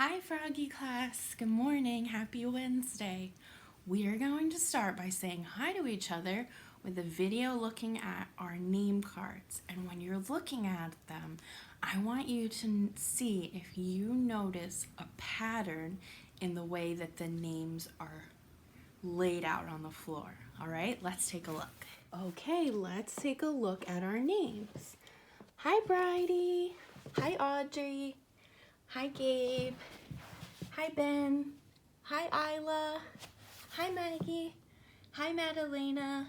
Hi Froggy class, good morning, happy Wednesday. We are going to start by saying hi to each other with a video looking at our name cards. And when you're looking at them, I want you to see if you notice a pattern in the way that the names are laid out on the floor. All right, let's take a look. Okay, let's take a look at our names. Hi Bridie, hi Audrey, hi Gabe, hi Ben, hi Isla, hi Maggie, hi Madalena,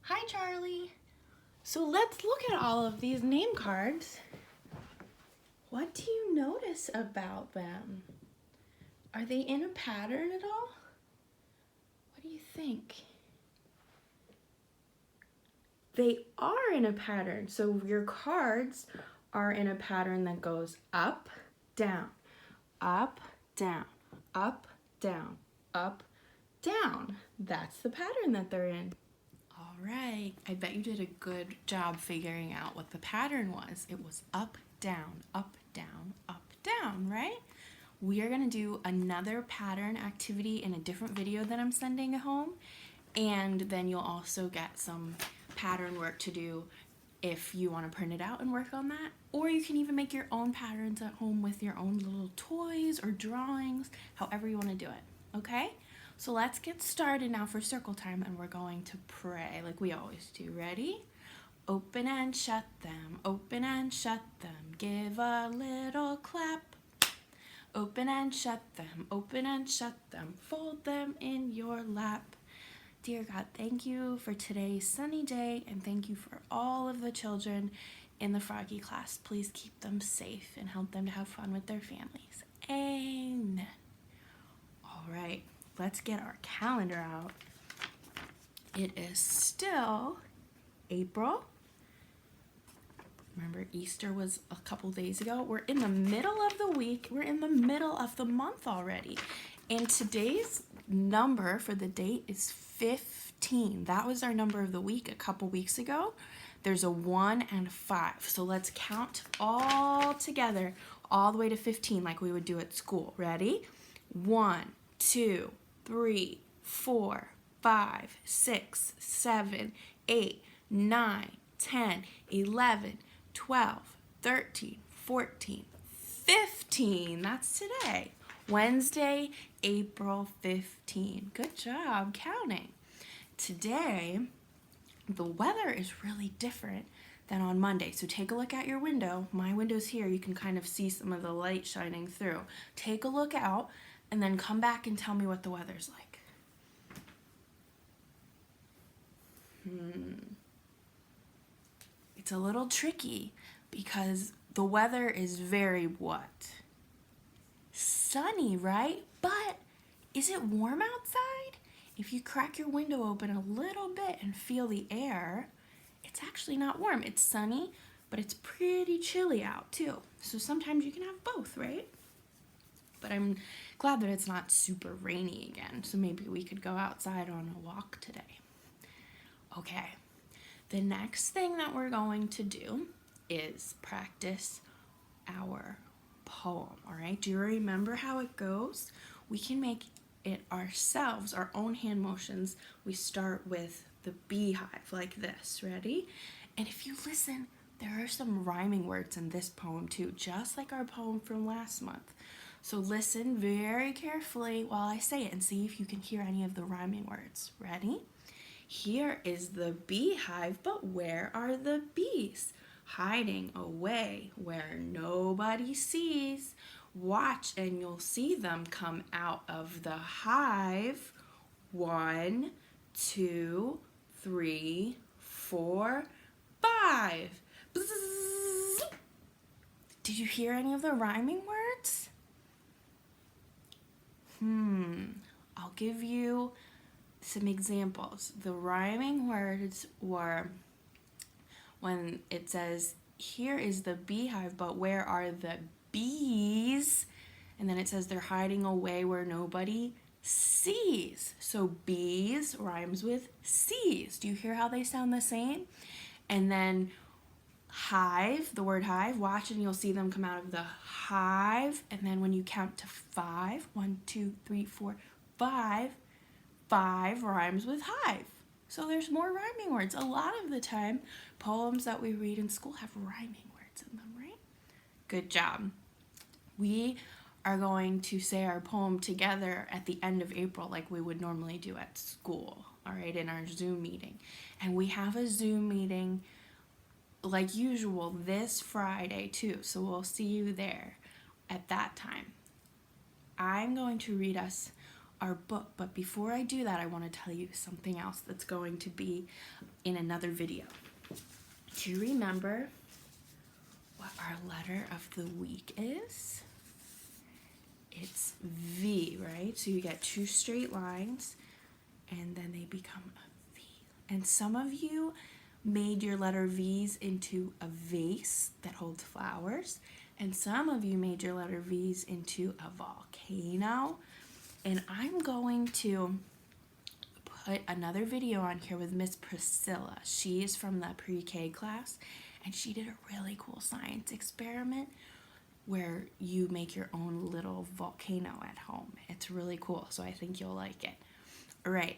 hi Charlie. So let's look at all of these name cards. What do you notice about them? Are they in a pattern at all? What do you think? They are in a pattern. So your cards are in a pattern that goes up, down, up, down, up, down, up, down. That's the pattern that they're in. All right, I bet you did a good job figuring out what the pattern was. It was up, down, right? We are gonna do another pattern activity in a different video that I'm sending home, and then you'll also get some pattern work to do if you want to print it out and work on that, or you can even make your own patterns at home with your own little toys or drawings, however you want to do it, okay? So let's get started now for circle time, and we're going to pray like we always do. Ready? Open and shut them, open and shut them, give a little clap. Open and shut them, open and shut them, fold them in your lap. Dear God, thank you for today's sunny day, and thank you for all of the children in the Froggy class. Please keep them safe and help them to have fun with their families. Amen. All right, let's get our calendar out. It is still April. Remember, Easter was a couple days ago. We're in the middle of the week. We're in the middle of the month already. And today's number for the date is 15. That was our number of the week a couple weeks ago. There's a 1 and a 5. So let's count all together all the way to 15 like we would do at school. Ready? 1, 2, 3, 4, 5, 6, 7, 8, 9, 10, 11, 12, 13, 14, 15. That's today. Wednesday, April 15. Good job counting. Today, the weather is really different than on Monday. So take a look at your window. My window's here. You can kind of see some of the light shining through. Take a look out and then come back and tell me what the weather's like. It's a little tricky because the weather is very what? Sunny, right? But is it warm outside? If you crack your window open a little bit and feel the air, it's actually not warm. It's sunny, but it's pretty chilly out too. So sometimes you can have both, right? But I'm glad that it's not super rainy again, so maybe we could go outside on a walk today. Okay, the next thing that we're going to do is practice our poem, all right? Do you remember how it goes? We can make it ourselves, our own hand motions. We start with the beehive like this, ready? And if you listen, there are some rhyming words in this poem too, just like our poem from last month. So listen very carefully while I say it and see if you can hear any of the rhyming words. Ready? Here is the beehive, but where are the bees? Hiding away where nobody sees. Watch and you'll see them come out of the hive. 1, 2, 3, 4, 5. Bzzz. Did you hear any of the rhyming words? I'll give you some examples. The rhyming words were when it says, here is the beehive, but where are the bees? And then it says they're hiding away where nobody sees. So bees rhymes with sees. Do you hear how they sound the same? And then hive, the word hive. Watch and you'll see them come out of the hive. And then when you count to 5, 1, 2, 3, 4, 5, 5 rhymes with hive. So there's more rhyming words. A lot of the time, poems that we read in school have rhyming words in them, right? Good job. We are going to say our poem together at the end of April like we would normally do at school, all right, in our Zoom meeting. And we have a Zoom meeting like usual this Friday too, so we'll see you there at that time. I'm going to read us our book, but before I do that, I want to tell you something else that's going to be in another video. Do you remember what our letter of the week is? It's V, right? So you get 2 straight lines and then they become a V. And some of you made your letter V's into a vase that holds flowers, and some of you made your letter V's into a volcano. And I'm going to put another video on here with Miss Priscilla. She is from the pre-K class, and she did a really cool science experiment where you make your own little volcano at home. It's really cool, so I think you'll like it. All right.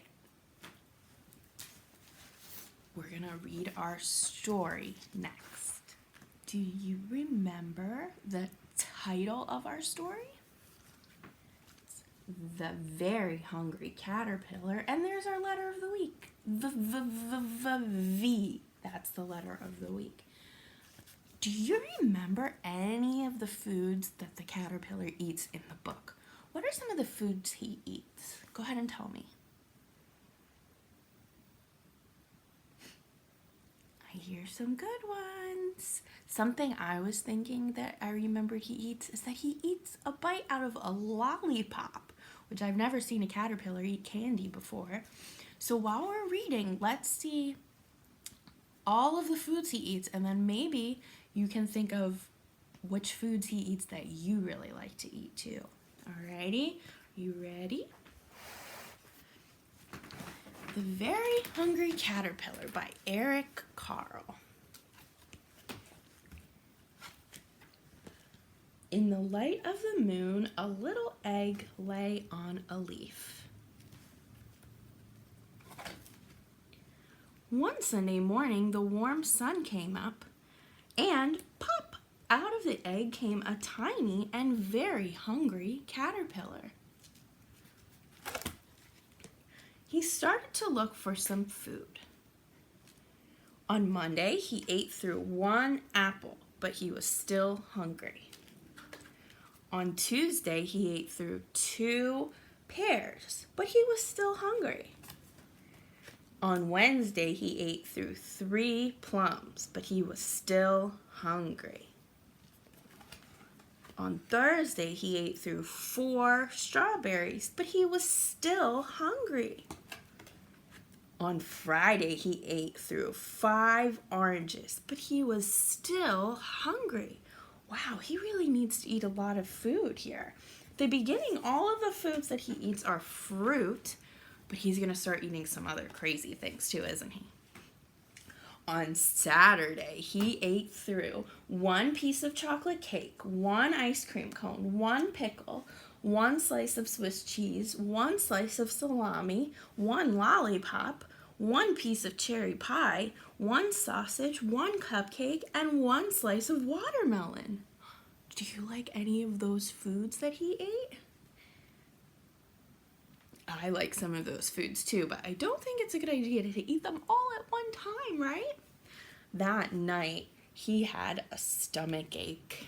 We're gonna read our story next. Do you remember the title of our story? It's The Very Hungry Caterpillar, and there's our letter of the week. V. That's the letter of the week. Do you remember any of the foods that the caterpillar eats in the book? What are some of the foods he eats? Go ahead and tell me. I hear some good ones. Something I was thinking that I remembered he eats is that he eats a bite out of a lollipop, which I've never seen a caterpillar eat candy before. So while we're reading, let's see all of the foods he eats, and then maybe you can think of which foods he eats that you really like to eat too. Alrighty, you ready? The Very Hungry Caterpillar by Eric Carle. In the light of the moon, a little egg lay on a leaf. One Sunday morning, the warm sun came up, and pop! Out of the egg came a tiny and very hungry caterpillar. He started to look for some food. On Monday, he ate through 1 apple, but he was still hungry. On Tuesday, he ate through 2 pears, but he was still hungry. On Wednesday, he ate through 3 plums, but he was still hungry. On Thursday, he ate through 4 strawberries, but he was still hungry. On Friday, he ate through 5 oranges, but he was still hungry. Wow, he really needs to eat a lot of food here. At the beginning, all of the foods that he eats are fruit, but he's going to start eating some other crazy things too, isn't he? On Saturday, he ate through 1 piece of chocolate cake, 1 ice cream cone, 1 pickle, 1 slice of Swiss cheese, 1 slice of salami, 1 lollipop, 1 piece of cherry pie, 1 sausage, 1 cupcake, and 1 slice of watermelon. Do you like any of those foods that he ate? I like some of those foods too, but I don't think it's a good idea to eat them all at one time, right? That night, he had a stomach ache.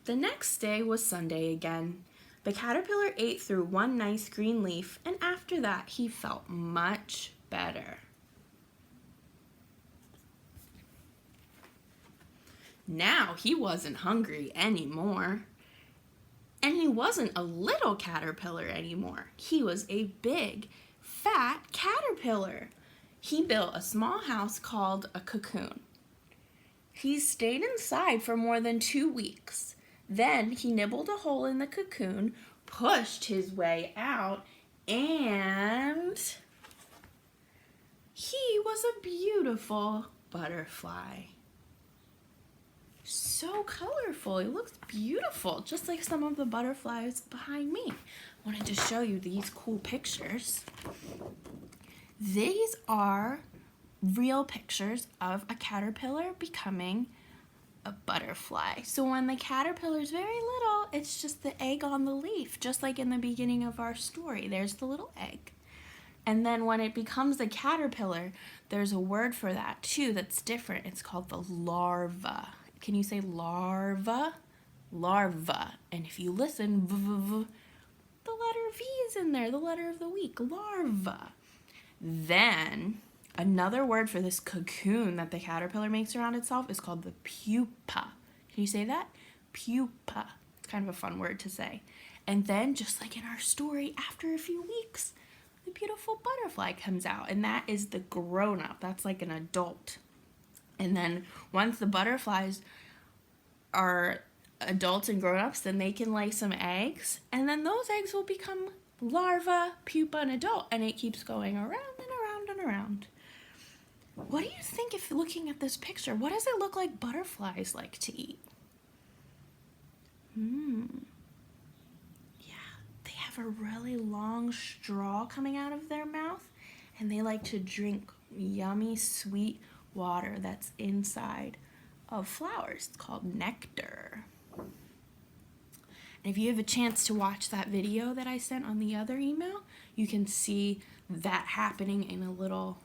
The next day was Sunday again. The caterpillar ate through 1 nice green leaf, and after that, he felt much better. Now he wasn't hungry anymore. And he wasn't a little caterpillar anymore. He was a big, fat caterpillar. He built a small house called a cocoon. He stayed inside for more than 2 weeks. Then he nibbled a hole in the cocoon, pushed his way out, and He was a beautiful butterfly. So colorful. He looks beautiful, just like some of the butterflies behind me. I wanted to show you these cool pictures. These are real pictures of a caterpillar becoming a butterfly. So when the caterpillar is very little, it's just the egg on the leaf, just like in the beginning of our story. There's the little egg. And then when it becomes a caterpillar, there's a word for that too that's different. It's called the larva. Can you say larva? Larva. And if you listen, the letter V is in there, the letter of the week, larva. Then another word for this cocoon that the caterpillar makes around itself is called the pupa. Can you say that? Pupa. It's kind of a fun word to say. And then, just like in our story, after a few weeks, the beautiful butterfly comes out, and that is the grown-up. That's like an adult. And then once the butterflies are adults and grown-ups, then they can lay some eggs, and then those eggs will become larva, pupa, and adult, and it keeps going around and around and around. What do you think, if looking at this picture, what does it look like butterflies like to eat? Yeah, they have a really long straw coming out of their mouth, and they like to drink yummy, sweet water that's inside of flowers. It's called nectar. And if you have a chance to watch that video that I sent on the other email, you can see that happening in a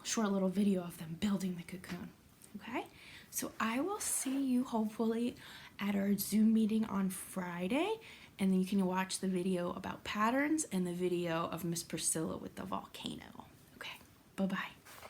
short little video of them building the cocoon. Okay? So I will see you hopefully at our Zoom meeting on Friday, and then you can watch the video about patterns and the video of Miss Priscilla with the volcano. Okay, bye-bye.